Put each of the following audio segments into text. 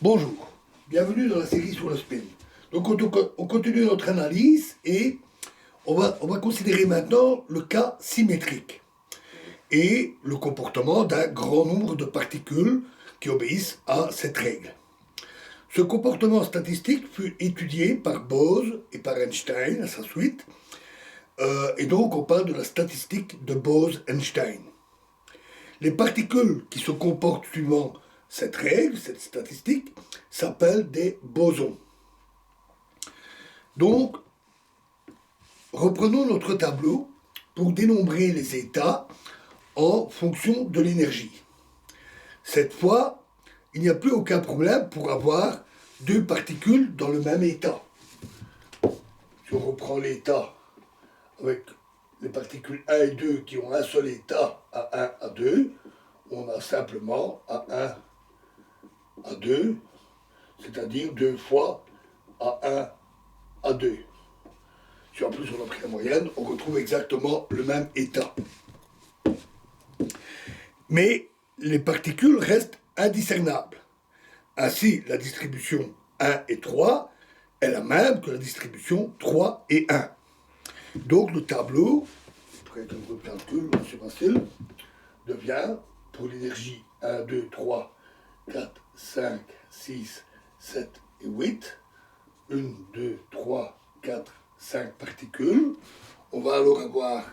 Bonjour, bienvenue dans la série sur le spin. Donc on continue notre analyse et on va considérer maintenant le cas symétrique et le comportement d'un grand nombre de particules qui obéissent à cette règle. Ce comportement statistique fut étudié par Bose et par Einstein à sa suite, et donc on parle de la statistique de Bose-Einstein. Les particules qui se comportent suivant cette règle, cette statistique, s'appellent des bosons. Donc, reprenons notre tableau pour dénombrer les états en fonction de l'énergie. Cette fois, il n'y a plus aucun problème pour avoir deux particules dans le même état. Si on reprend l'état avec les particules 1 et 2 qui ont un seul état, A1, A2, on a simplement A1, A2, c'est-à-dire 2 fois A1, A2. Si en plus on a pris la moyenne, on retrouve exactement le même état. Mais les particules restent indiscernables. Ainsi, la distribution 1 et 3 est la même que la distribution 3 et 1. Donc le tableau, après un calcul, c'est facile, devient pour l'énergie 1, 2, 3, 4, 5, 6, 7 et 8, 1, 2, 3, 4, 5 particules. On va alors avoir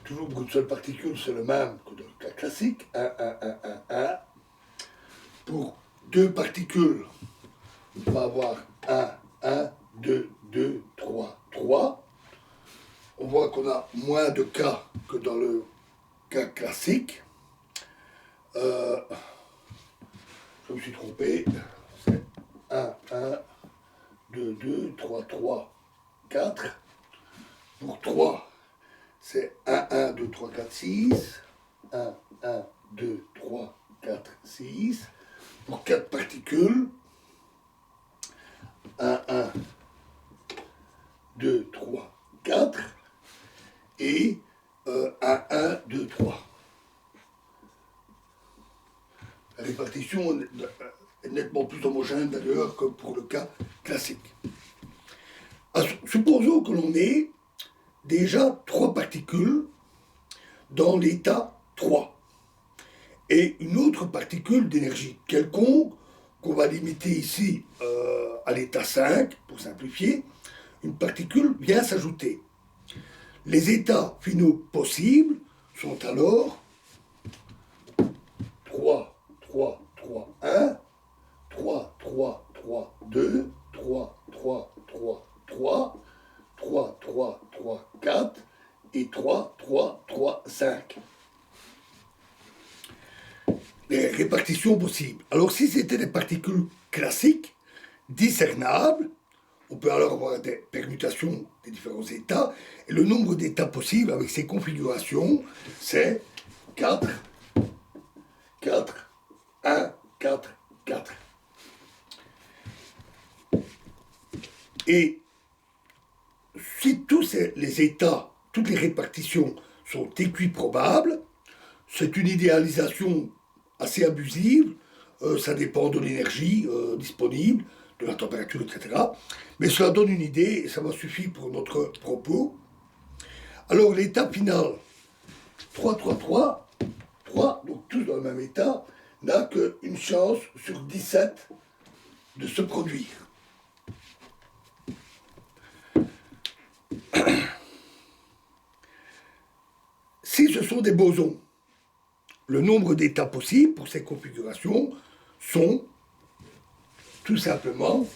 toujours pour une seule particule, c'est le même que dans le cas classique, 1, 1, 1, 1, 1. Pour deux particules, on va avoir 1, 1, 2, 2, 3, 3. On voit qu'on a moins de cas que dans le cas classique. Je me suis trompé. C'est 1, 1, 2, 2, 3, 3, 4. Pour 3, c'est 1, 1, 2, 3, 4, 6. 1, 1, 2, 3, 4, 6. Pour 4 particules, 1, 1, 2, 3, 4. Et 1, 1, 2, 3. La répartition est nettement plus homogène d'ailleurs que pour le cas classique. Supposons que l'on ait déjà 3 particules dans l'état 3 et une autre particule d'énergie quelconque qu'on va limiter ici à l'état 5 pour simplifier. Une particule vient s'ajouter. Les états finaux possibles sont alors 3, 3, 3, 1, 3, 3, 3, 2, 3, 3, 3, 3, 3, 3, 3, 4 et 3, 3, 3, 5. Les répartitions possibles. Alors si c'était des particules classiques, discernables, on peut alors avoir des permutations des différents états, et le nombre d'états possibles avec ces configurations, c'est 4, 4, 1, 4, 4. Et si tous les états, toutes les répartitions sont équiprobables, c'est une idéalisation assez abusive, ça dépend de l'énergie disponible, de la température, etc. Mais cela donne une idée et ça m'a suffi pour notre propos. Alors l'état final, 3, 3, 3, 3, donc tous dans le même état, n'a qu'une chance sur 17 de se produire. Si ce sont des bosons, le nombre d'états possibles pour ces configurations sont tout simplement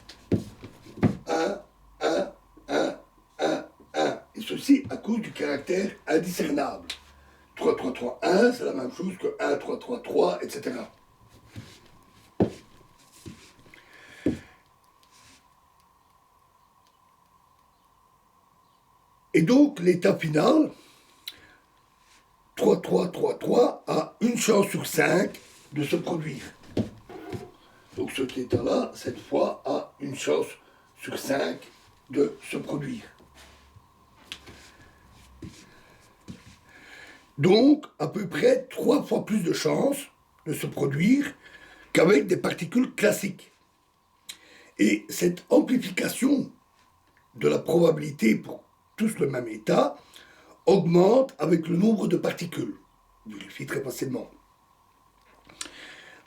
1, 1, 1, 1, 1. Et ceci à cause du caractère indiscernable. 3, 3, 3, 1, c'est la même chose que 1, 3, 3, 3, etc. Et donc, l'état final, 3, 3, 3, 3, a une chance sur 5 de se produire. Donc cet état-là, cette fois, a une chance sur 5 de se produire. Donc, à peu près 3 fois plus de chances de se produire qu'avec des particules classiques. Et cette amplification de la probabilité pour tous le même état augmente avec le nombre de particules. On vérifie très facilement.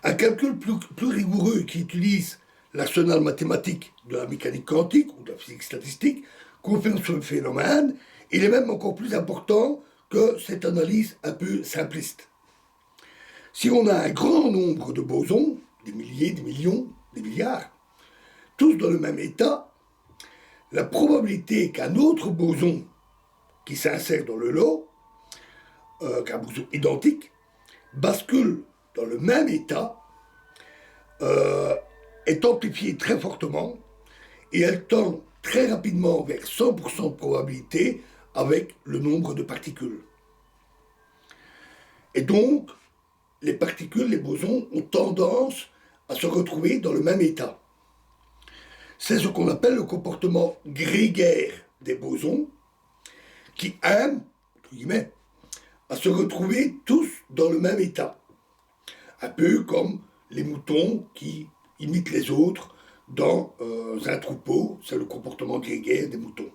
Un calcul plus rigoureux qui utilise l'arsenal mathématique de la mécanique quantique ou de la physique statistique confirme ce phénomène. Il est même encore plus important que cette analyse un peu simpliste. Si on a un grand nombre de bosons, des milliers, des millions, des milliards, tous dans le même état, la probabilité qu'un autre boson qui s'insère dans le lot, qu'un boson identique, bascule dans le même état, est amplifiée très fortement et elle tend très rapidement vers 100% de probabilité avec le nombre de particules. Et donc, les particules, les bosons, ont tendance à se retrouver dans le même état. C'est ce qu'on appelle le comportement grégaire des bosons, qui aiment, entre guillemets, à se retrouver tous dans le même état. Un peu comme les moutons qui imitent les autres dans un troupeau, c'est le comportement grégaire des moutons.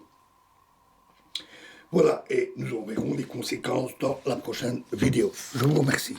Voilà, et nous en verrons les conséquences dans la prochaine vidéo. Je vous remercie.